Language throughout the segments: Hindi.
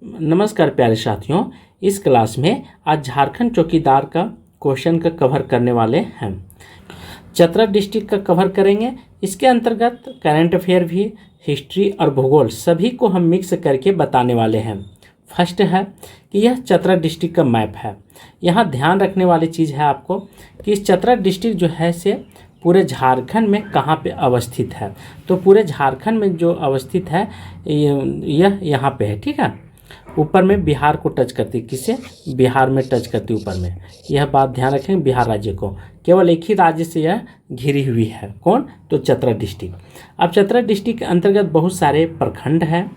नमस्कार प्यारे साथियों, इस क्लास में आज झारखंड चौकीदार का क्वेश्चन का कवर करने वाले हैं। चतरा डिस्ट्रिक्ट का कवर करेंगे। इसके अंतर्गत करंट अफेयर भी, हिस्ट्री और भूगोल सभी को हम मिक्स करके बताने वाले हैं। फर्स्ट है कि यह चतरा डिस्ट्रिक्ट का मैप है। यहाँ ध्यान रखने वाली चीज़ है आपको कि इस चतरा डिस्ट्रिक्ट जो है से पूरे झारखंड में कहाँ पे अवस्थित है। तो पूरे झारखंड में जो अवस्थित है यह यहाँ पे है, ठीक है। ऊपर में बिहार को टच करती, किसे? बिहार में टच करती ऊपर में। यह बात ध्यान रखें, बिहार राज्य को केवल एक ही राज्य से यह घिरी हुई है। कौन? तो चतरा डिस्ट्रिक्ट। अब चतरा डिस्ट्रिक्ट के अंतर्गत बहुत सारे प्रखंड हैं,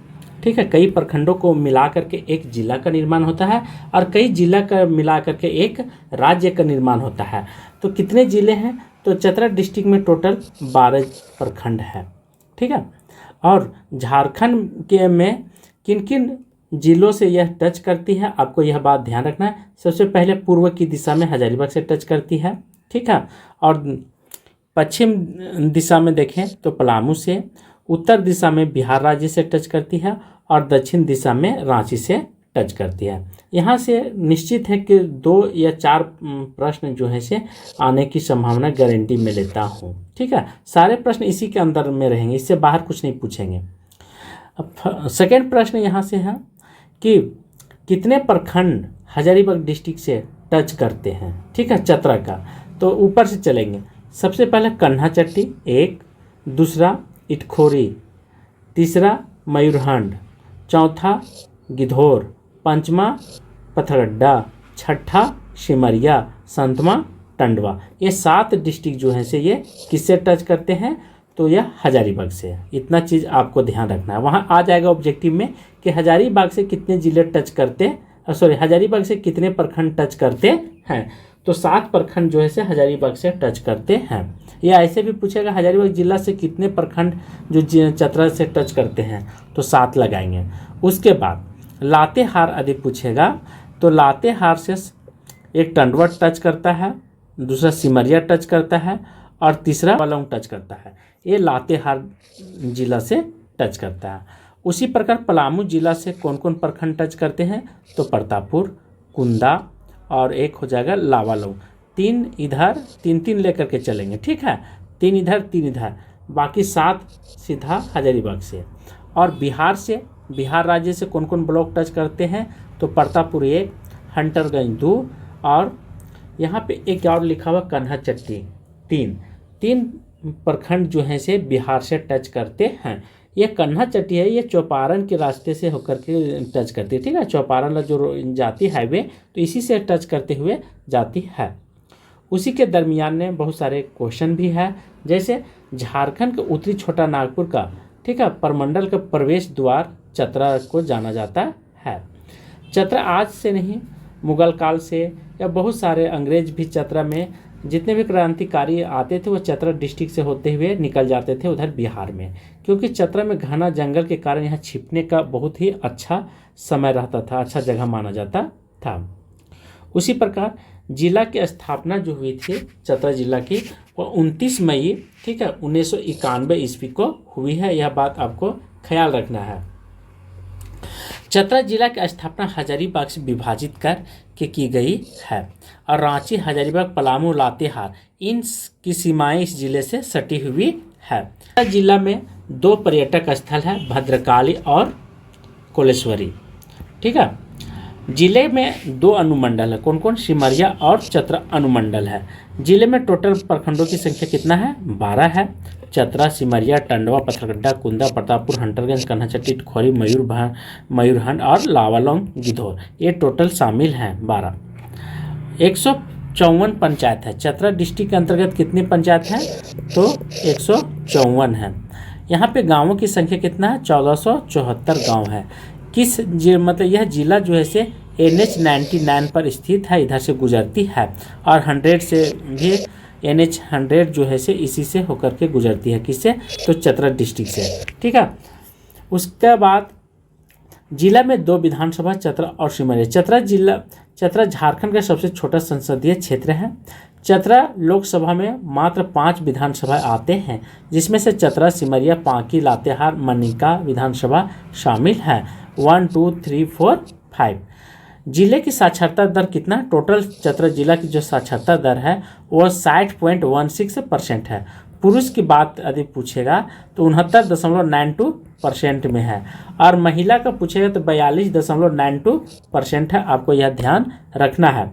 ठीक है। कई प्रखंडों को मिला करके एक जिला का निर्माण होता है और कई जिला का मिला करके एक राज्य का निर्माण होता है। तो कितने जिले हैं? तो चतरा डिस्ट्रिक्ट में टोटल 12 प्रखंड है, ठीक है। और झारखंड के में किन किन जिलों से यह टच करती है, आपको यह बात ध्यान रखना है। सबसे पहले पूर्व की दिशा में हजारीबाग से टच करती है, ठीक है। और पश्चिम दिशा में देखें तो पलामू से, उत्तर दिशा में बिहार राज्य से टच करती है और दक्षिण दिशा में रांची से टच करती है। यहाँ से निश्चित है कि 2 या 4 प्रश्न जो है से आने की संभावना गारंटी में लेता हूँ, ठीक है। सारे प्रश्न इसी के अंदर में रहेंगे, इससे बाहर कुछ नहीं पूछेंगे। अब सेकेंड प्रश्न यहाँ से है कि कितने प्रखंड हजारीबाग डिस्ट्रिक्ट से टच करते हैं, ठीक है, चतरा का। तो ऊपर से चलेंगे। सबसे पहले कन्हाचट्टी 1, दूसरा इटखोरी, तीसरा मयूरहंड, चौथा गिधौर, पांचवा पथरड्डा, छठा सिमरिया, सातवां टंडवा। ये 7 डिस्ट्रिक्ट जो हैं से ये किससे टच करते हैं? तो यह हजारीबाग से है। इतना चीज़ आपको ध्यान रखना है। वहाँ आ जाएगा ऑब्जेक्टिव में कि हजारीबाग से कितने जिले टच करते, हजारीबाग से कितने प्रखंड टच करते हैं। तो 7 प्रखंड जो है से हजारीबाग से टच करते हैं। या ऐसे भी पूछेगा हजारीबाग जिला से कितने प्रखंड जो चतरा से टच करते हैं, तो 7 लगाएंगे। उसके बाद लातेहार यदि पूछेगा तो लातेहार से एक टंडवा टच करता है, दूसरा सिमरिया टच करता है और तीसरा वालौंग टच करता है। ये लातेहार जिला से टच करता है। उसी प्रकार पलामू जिला से कौन कौन प्रखंड टच करते हैं? तो प्रतापपुर, कुंदा और एक हो जाएगा लावालौंग। 3 इधर 3 लेकर के चलेंगे, ठीक है। 3 इधर 3 इधर, बाकी 7 सीधा हजारीबाग से। और बिहार से, बिहार राज्य से कौन कौन ब्लॉक टच करते हैं? तो प्रतापपुर 1, हंटरगंज 2 और यहाँ पे एक और लिखा हुआ कन्हाचट्टी 3 प्रखंड जो हैं से बिहार से टच करते हैं। ये कन्हाचट्टी है, ये चौपारण के रास्ते से होकर के टच करती है, ठीक है। चौपारण जो जाती है हाईवे, तो इसी से टच करते हुए जाती है। उसी के दरमियान में बहुत सारे क्वेश्चन भी है, जैसे झारखंड के उत्तरी छोटा नागपुर का, ठीक है, प्रमंडल का प्रवेश द्वार चतरा को जाना जाता है। चतरा आज से नहीं, मुगल काल से या बहुत सारे अंग्रेज भी चतरा में जितने भी क्रांतिकारी आते थे वो चतरा डिस्ट्रिक्ट से होते हुए निकल जाते थे उधर बिहार में, क्योंकि चतरा में घना जंगल के कारण यहाँ छिपने का बहुत ही अच्छा समय रहता था, अच्छा जगह माना जाता था। उसी प्रकार जिला की स्थापना जो हुई थी चतरा जिला की, वो 29 मई, ठीक है, 1991 ईस्वी को हुई है। यह बात आपको ख्याल रखना है। चतरा जिला की स्थापना हजारीबाग से विभाजित कर के की गई है और रांची, हजारीबाग, पलामू, लातेहार इन की सीमाएं इस जिले से सटी हुई है। चतरा जिला में 2 पर्यटक स्थल है, भद्रकाली और कोलेश्वरी, ठीक है। जिले में 2 अनुमंडल है, कौन कौन? सिमरिया और चतरा अनुमंडल है। जिले में टोटल प्रखंडों की संख्या कितना है? 12 है। चतरा, सिमरिया, टंडवा, पथरगड्डा, कुंदा, प्रतापपुर, हंटरगंज, कन्हाचट्टी, इटखोरी, मयूरहंड और लावालौंग, गिधौर, ये टोटल शामिल हैं 12। 154 पंचायत है। चतरा डिस्ट्रिक्ट के अंतर्गत कितनी पंचायत हैं? तो 154 है। यहाँ पे गाँवों की संख्या कितना है? 1474 गाँव है। मतलब यह जिला जो है से NH 99 पर स्थित है, इधर से गुजरती है और 100 से भी NH 100 जो है से इसी से होकर के गुजरती है। किससे? तो चतरा डिस्ट्रिक्ट से, ठीक है। उसके बाद जिला में 2 विधानसभा, चतरा और सिमरिया। चतरा झारखंड का सबसे छोटा संसदीय क्षेत्र है। चतरा लोकसभा में मात्र 5 विधानसभा आते हैं, जिसमें से चतरा, सिमरिया, पांकी, लातेहार, मनिका विधानसभा शामिल है। 1 2 3 4 5। जिले की साक्षरता दर कितना, टोटल चतरा जिला की जो साक्षरता दर है वो 60.16% है। पुरुष की बात यदि पूछेगा तो 69.92% में है, और महिला का पूछेगा तो 42.92% है। आपको यह ध्यान रखना है।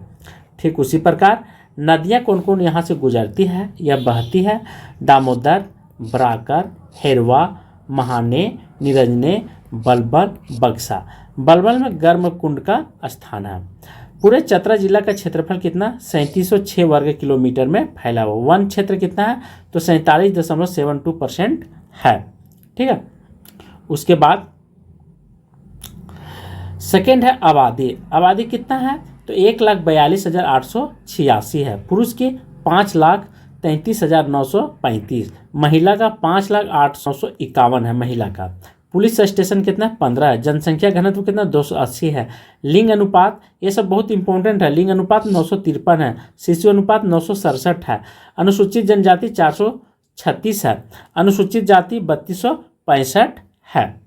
ठीक उसी प्रकार नदियाँ कौन कौन यहाँ से गुजरती है या बहती है, दामोदर, बराकर, हेरवा, महाने, निरंजने, बलबल, बक्सा। बलबल में गर्म कुंड का स्थान है। पूरे चतरा जिला का क्षेत्रफल कितना, 3706 वर्ग किलोमीटर में फैला हुआ। वन क्षेत्र कितना है तो 47.72% है। ठीक है। उसके बाद सेकेंड है आबादी। आबादी कितना है तो 1,42,886 है। पुरुष की 5,33,935, महिला का 5,08,951 है महिला का। पुलिस स्टेशन कितना 15 है। जनसंख्या घनत्व कितना 280 है। लिंग अनुपात ये सब बहुत इंपॉर्टेंट है। लिंग अनुपात 953 है। शिशु अनुपात 967 है। अनुसूचित जनजाति 436 है। अनुसूचित जाति 3265 है।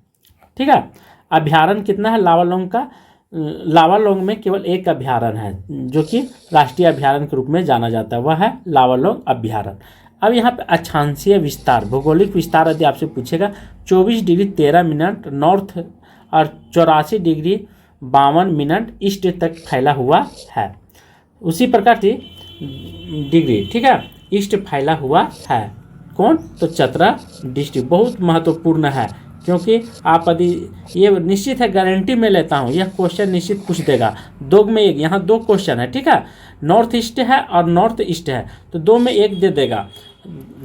ठीक है। अभ्यारण्य कितना है लावालौंग का, लावालौंग में केवल एक अभ्यारण्य है जो कि राष्ट्रीय अभ्यारण्य के रूप में जाना जाता है, वह है लावालौंग अभ्यारण्य। अब यहाँ पे अक्षांशीय विस्तार, भौगोलिक विस्तार यदि आपसे पूछेगा 24 डिग्री 13 मिनट नॉर्थ और 84 डिग्री 52 मिनट ईस्ट तक फैला हुआ है। उसी प्रकार से डिग्री, ठीक है, ईस्ट फैला हुआ है। कौन तो चतरा डिस्ट्रिक्ट बहुत महत्वपूर्ण है, क्योंकि आप यदि ये निश्चित है, गारंटी में लेता हूँ यह क्वेश्चन निश्चित पूछ देगा। दो में एक, यहाँ दो क्वेश्चन है। ठीक है, नॉर्थ ईस्ट है और नॉर्थ ईस्ट है तो दो में एक दे देगा।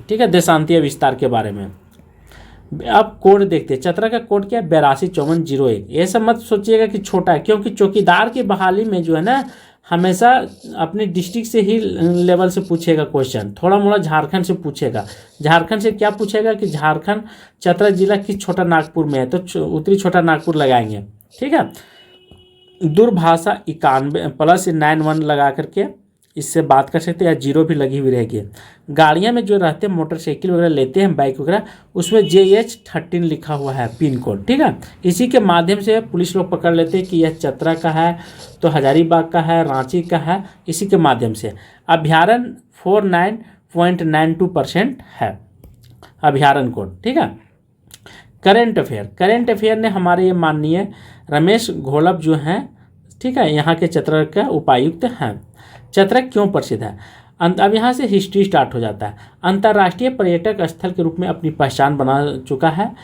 ठीक है, देशांतीय विस्तार के बारे में। अब कोड देखते हैं। चतरा का कोड क्या है 825401। ये सब मत सोचिएगा कि छोटा है, क्योंकि चौकीदार की बहाली में जो है ना हमेशा अपनी डिस्ट्रिक्ट से ही लेवल से पूछेगा क्वेश्चन, थोड़ा मोड़ा झारखंड से पूछेगा। झारखंड से क्या पूछेगा कि झारखंड चतरा जिला किस छोटा नागपुर में है तो उत्तरी छोटा नागपुर लगाएंगे। ठीक है। दूरभाषा 91 प्लस 91 लगा करके इससे बात कर सकते हैं, या जीरो भी लगी हुई रहेगी। गाड़ियाँ में जो रहते हैं, मोटरसाइकिल वगैरह लेते हैं, बाइक वगैरह, उसमें JH13 लिखा हुआ है पिन कोड। ठीक है, इसी के माध्यम से पुलिस लोग पकड़ लेते हैं कि यह चतरा का है तो हजारीबाग का है, रांची का है, इसी के माध्यम से। अभ्यारण्य 49.92% है अभ्यारण्य कोड। ठीक है। करेंट अफेयर, करेंट अफेयर ने हमारे ये माननीय रमेश घोलप जो हैं, ठीक है, यहाँ के चतरा का उपायुक्त हैं। चतरा क्यों प्रसिद्ध है, अब यहाँ से हिस्ट्री स्टार्ट हो जाता है। अंतर्राष्ट्रीय पर्यटक स्थल के रूप में अपनी पहचान बना चुका है।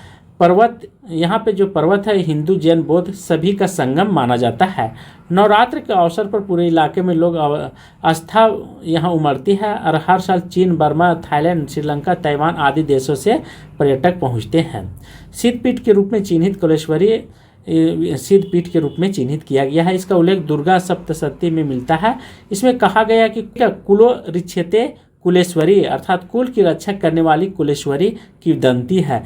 पर्वत, यहाँ पे जो पर्वत है हिंदू जैन बौद्ध सभी का संगम माना जाता है। नवरात्र के अवसर पर पूरे इलाके में लोग आस्था यहाँ उमड़ती है और हर साल चीन, बर्मा, थाईलैंड, श्रीलंका, ताइवान आदि देशों से पर्यटक पहुँचते हैं। सिद्धपीठ के रूप में चिन्हित कुलेश्वरी सिद्धपीठ के रूप में चिन्हित किया गया है। इसका उल्लेख दुर्गा सप्तशती में मिलता है। इसमें कहा गया कि क्या कुलो रिच्छते कुलेश्वरी, अर्थात कुल की रक्षा करने वाली कुलेश्वरी की दंती है।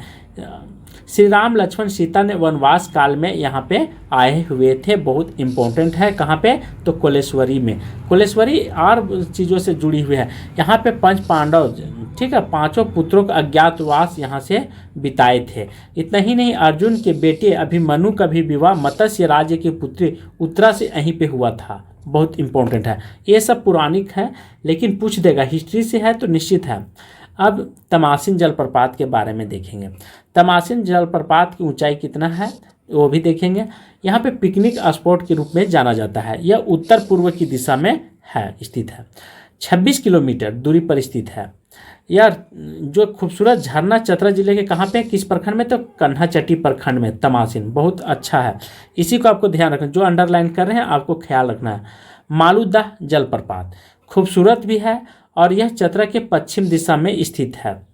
श्री राम लक्ष्मण सीता ने वनवास काल में यहाँ पे आए हुए थे, बहुत इंपॉर्टेंट है। कहाँ पे तो कुलेश्वरी में। कुलेश्वरी और चीज़ों से जुड़ी हुई है। यहाँ पे पंच पांडव, ठीक है, पांचों पुत्रों का अज्ञातवास यहाँ से बिताए थे। इतना ही नहीं, अर्जुन के बेटे अभिमन्यु का भी विवाह मत्स्य राज्य की पुत्री उत्तरा से यहीं पे हुआ था। बहुत इंपॉर्टेंट है। ये सब पौराणिक है लेकिन पूछ देगा, हिस्ट्री से है तो निश्चित है। अब तमासिन जलप्रपात के बारे में देखेंगे। तमासिन जलप्रपात की ऊंचाई कितना है वो भी देखेंगे। यहाँ पे पिकनिक स्पॉट के रूप में जाना जाता है। यह उत्तर पूर्व की दिशा में है, स्थित है। 26 किलोमीटर दूरी पर स्थित है। यार जो खूबसूरत झरना चतरा जिले के कहाँ पे, किस प्रखंड में, तो कन्हाचट्टी प्रखंड में तमासिन, बहुत अच्छा है। इसी को आपको ध्यान रखना, जो अंडरलाइन कर रहे हैं आपको ख्याल रखना है। मालूदाह जलप्रपात खूबसूरत भी है और यह चतरा के पश्चिम दिशा में स्थित है।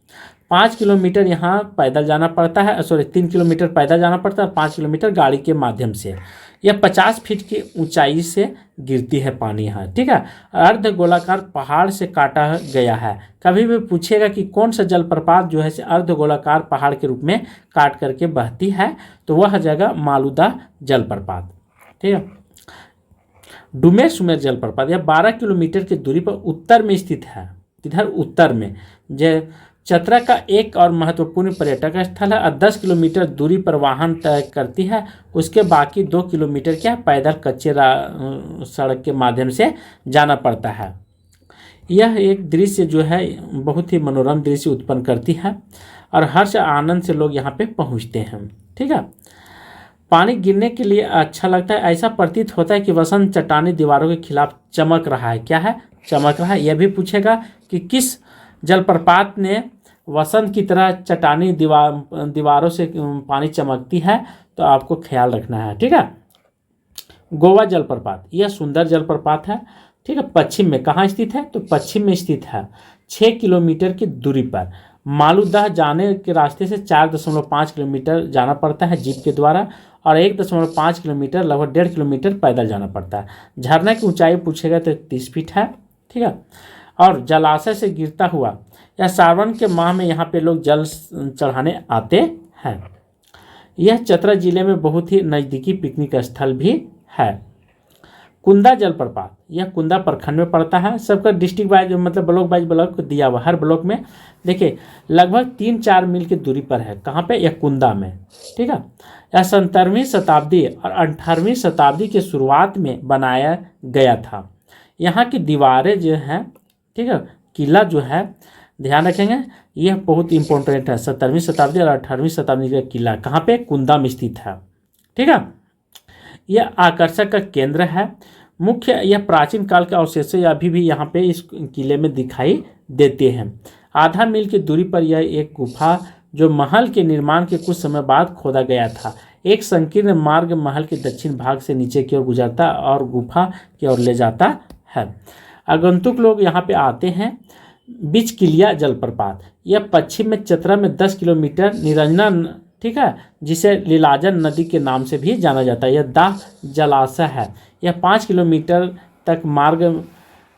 5 किलोमीटर यहाँ पैदल जाना पड़ता है, 3 किलोमीटर पैदल जाना पड़ता है और 5 किलोमीटर गाड़ी के माध्यम से। यह 50 फीट की ऊंचाई से गिरती है पानी यहाँ। ठीक है, अर्ध गोलाकार पहाड़ से काटा गया है। कभी भी पूछेगा कि कौन सा जलप्रपात जो है से अर्ध गोलाकार पहाड़ के रूप में काट करके बहती है, तो वह जगह मालूदाह जलप्रपात। ठीक है। डुमेर सुमेर जलप्रपात यह 12 किलोमीटर की दूरी पर उत्तर में स्थित है। इधर उत्तर में, चतरा का एक और महत्वपूर्ण पर्यटक स्थल है और 10 किलोमीटर दूरी पर वाहन तय करती है। उसके बाकी 2 किलोमीटर क्या पैदल कच्चे सड़क के माध्यम से जाना पड़ता है। यह एक दृश्य जो है बहुत ही मनोरम दृश्य उत्पन्न करती है और हर्ष आनंद से लोग यहाँ पे पहुँचते हैं। ठीक है, पानी गिरने के लिए अच्छा लगता है। ऐसा प्रतीत होता है कि वसंत चट्टानी दीवारों के खिलाफ चमक रहा है। क्या है? चमक रहा है। यह भी पूछेगा कि किस जलप्रपात ने वसंत की तरह चट्टानी दीवारों से पानी चमकती है, तो आपको ख्याल रखना है। ठीक है, गोवा जलप्रपात, यह सुंदर जलप्रपात है। ठीक है, पश्चिम में कहाँ स्थित है? तो पश्चिम में स्थित है 6 किलोमीटर की दूरी पर। मालूदह जाने के रास्ते से 4.5 किलोमीटर जाना पड़ता है जीप के द्वारा और 1.5 किलोमीटर लगभग 1.5 किलोमीटर पैदल जाना पड़ता है। झरना की ऊंचाई पूछेगा तो 30 फीट है। ठीक है, और जलाशय से गिरता हुआ या सावन के माह में यहाँ पे लोग जल चढ़ाने आते हैं। यह चतरा जिले में बहुत ही नज़दीकी पिकनिक स्थल भी है। कुंदा जलप्रपात, यह कुंदा प्रखंड में पड़ता है। सबका डिस्ट्रिक्ट वाइज मतलब ब्लॉक दिया हुआ, हर ब्लॉक में देखिए लगभग 3-4 मील की दूरी पर है। कहाँ पे? यह कुंदा में। ठीक है, यह 17वीं शताब्दी और 18वीं शताब्दी के शुरुआत में बनाया गया था। यहाँ की दीवारें जो हैं, ठीक है, किला जो है ध्यान रखेंगे, यह बहुत इंपॉर्टेंट है। 17वीं शताब्दी और 18वीं शताब्दी का किला कहाँ पे? कुंदा में स्थित है। ठीक है, यह आकर्षक का केंद्र है। मुख्य यह प्राचीन काल के अवशेष अभी भी यहाँ पे इस किले में दिखाई देते हैं। आधा मील की दूरी पर यह एक गुफा जो महल के निर्माण के कुछ समय बाद खोदा गया था। एक संकीर्ण मार्ग महल के दक्षिण भाग से नीचे की ओर गुजरता और गुफा की ओर ले जाता है। आगंतुक लोग यहाँ पे आते हैं। बिचकिलिया जलप्रपात, यह पश्चिम में चतरा में 10 किलोमीटर निरंजना, ठीक है, जिसे लीलाजन नदी के नाम से भी जाना जाता है। यह दाह जलाशय है। यह 5 किलोमीटर तक मार्ग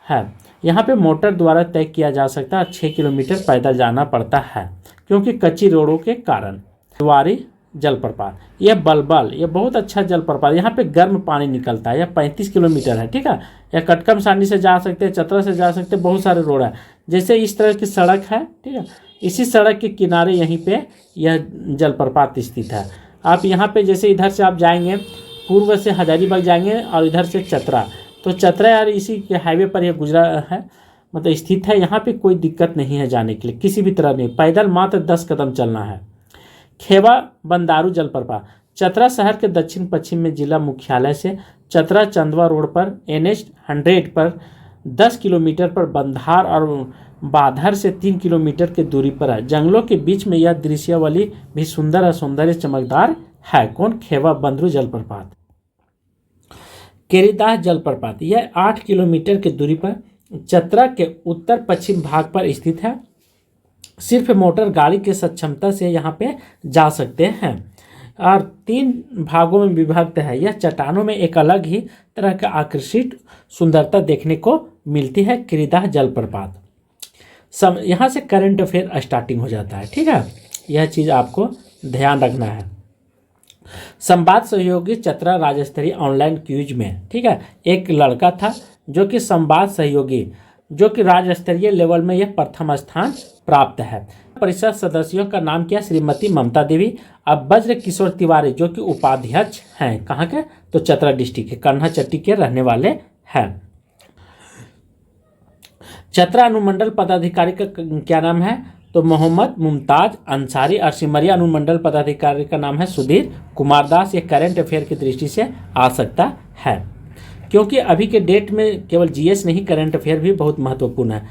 है। यहाँ पे मोटर द्वारा तय किया जा सकता है। 6 किलोमीटर पैदल जाना पड़ता है क्योंकि कच्ची रोडों के कारण। दुआरी जलप्रपात, यह बलबल, यह बहुत अच्छा जलप्रपात, यहाँ पे गर्म पानी निकलता है। यह 35 किलोमीटर है। ठीक है, यह कटकम सानी से जा सकते हैं, चतरा से जा सकते हैं, बहुत सारे रोड है। जैसे इस तरह की सड़क है, ठीक है, इसी सड़क के किनारे यहीं पे यह जलप्रपात स्थित है। आप यहाँ पे जैसे इधर से आप जाएंगे, पूर्व से हजारीबाग जाएंगे और इधर से चतरा, तो चतरा यार इसी के हाईवे पर यह गुजरा है, मतलब स्थित है। यहाँ पे कोई दिक्कत नहीं है जाने के लिए, किसी भी तरह नहीं, पैदल मात्र 10 कदम चलना है। खेवा बंदारू जलप्रपात, चतरा शहर के दक्षिण पश्चिम में जिला मुख्यालय से चतरा चंदवा रोड पर NH 100 पर 10 किलोमीटर पर बंधार और बाधर से 3 किलोमीटर की दूरी पर है। जंगलों के बीच में यह दृश्यावली भी सुंदर और सौंदर्य चमकदार है। कौन? खेवा बंदरू जलप्रपात। केरीदाह जलप्रपात, यह 8 किलोमीटर की दूरी पर चतरा के उत्तर पश्चिम भाग पर स्थित है। सिर्फ मोटर गाड़ी की सक्षमता से यहाँ पे जा सकते हैं और 3 भागों में विभक्त है। यह चट्टानों में एक अलग ही तरह का आकर्षित सुंदरता देखने को मिलती है। केरीदाह जलप्रपात, यहाँ से करंट अफेयर स्टार्टिंग हो जाता है। ठीक है, यह चीज़ आपको ध्यान रखना है। संवाद सहयोगी चतरा राज्य स्तरीय ऑनलाइन क्विज में, ठीक है, एक लड़का था जो कि संवाद सहयोगी, जो कि राज्य स्तरीय लेवल में यह प्रथम स्थान प्राप्त है। परिषद सदस्यों का नाम क्या? श्रीमती ममता देवी। अब ब्रज किशोर तिवारी जो कि उपाध्यक्ष हैं, कहाँ के? तो चतरा डिस्ट्रिक्ट के कन्हा चट्टी के रहने वाले हैं। चतरा अनुमंडल पदाधिकारी का क्या नाम है? तो मोहम्मद मुमताज अंसारी। और सिमरिया अनुमंडल पदाधिकारी का नाम है सुधीर कुमार दास। ये करंट अफेयर की दृष्टि से आ सकता है क्योंकि अभी के डेट में केवल GS नहीं, करंट अफेयर भी बहुत महत्वपूर्ण है।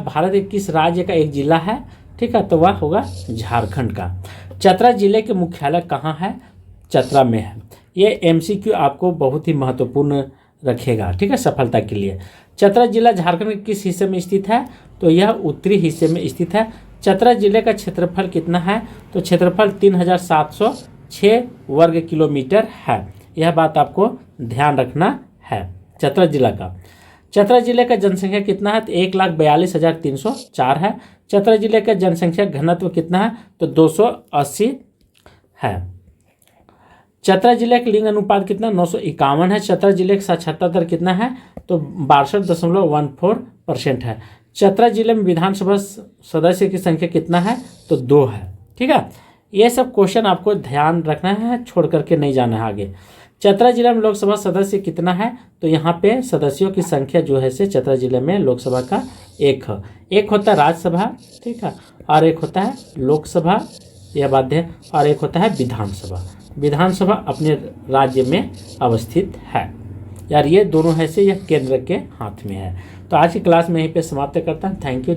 भारत के किस राज्य का एक जिला है? ठीक है, तो वह होगा झारखंड का। चतरा जिले के मुख्यालय कहाँ है? चतरा में है। ये MCQ आपको बहुत ही महत्वपूर्ण रखेगा, ठीक है, सफलता के लिए। चतरा जिला झारखंड के किस हिस्से में स्थित है? तो यह उत्तरी हिस्से में स्थित है। चतरा जिले का क्षेत्रफल कितना है? तो क्षेत्रफल 3706 वर्ग किलोमीटर है। यह बात आपको ध्यान रखना है। चतरा जिला का, चतरा जिले का जनसंख्या कितना है? तो 1,42,304 है। चतरा जिले का जनसंख्या घनत्व कितना है? तो 280 है। चतरा जिले का लिंग अनुपात कितना? 951 है। चतरा जिले का साक्षरता दर कितना है? तो 62.14% है। चतरा जिले में विधानसभा सदस्य की संख्या कितना है, तो 2 है। ठीक है, ये सब क्वेश्चन आपको ध्यान रखना है, छोड़ करके नहीं जाना है आगे। चतरा जिला में लोकसभा सदस्य कितना है, तो यहाँ पे सदस्यों की संख्या जो है से चतरा जिले में लोकसभा का 1 है। एक होता है राज्यसभा, ठीक है, और एक होता है लोकसभा, यह बात है, और एक होता है विधानसभा। विधानसभा अपने राज्य में अवस्थित है यार, ये दोनों है से यह केंद्र के हाथ में है। तो आज की क्लास में यहीं पे समाप्त करता हूँ। Thank you.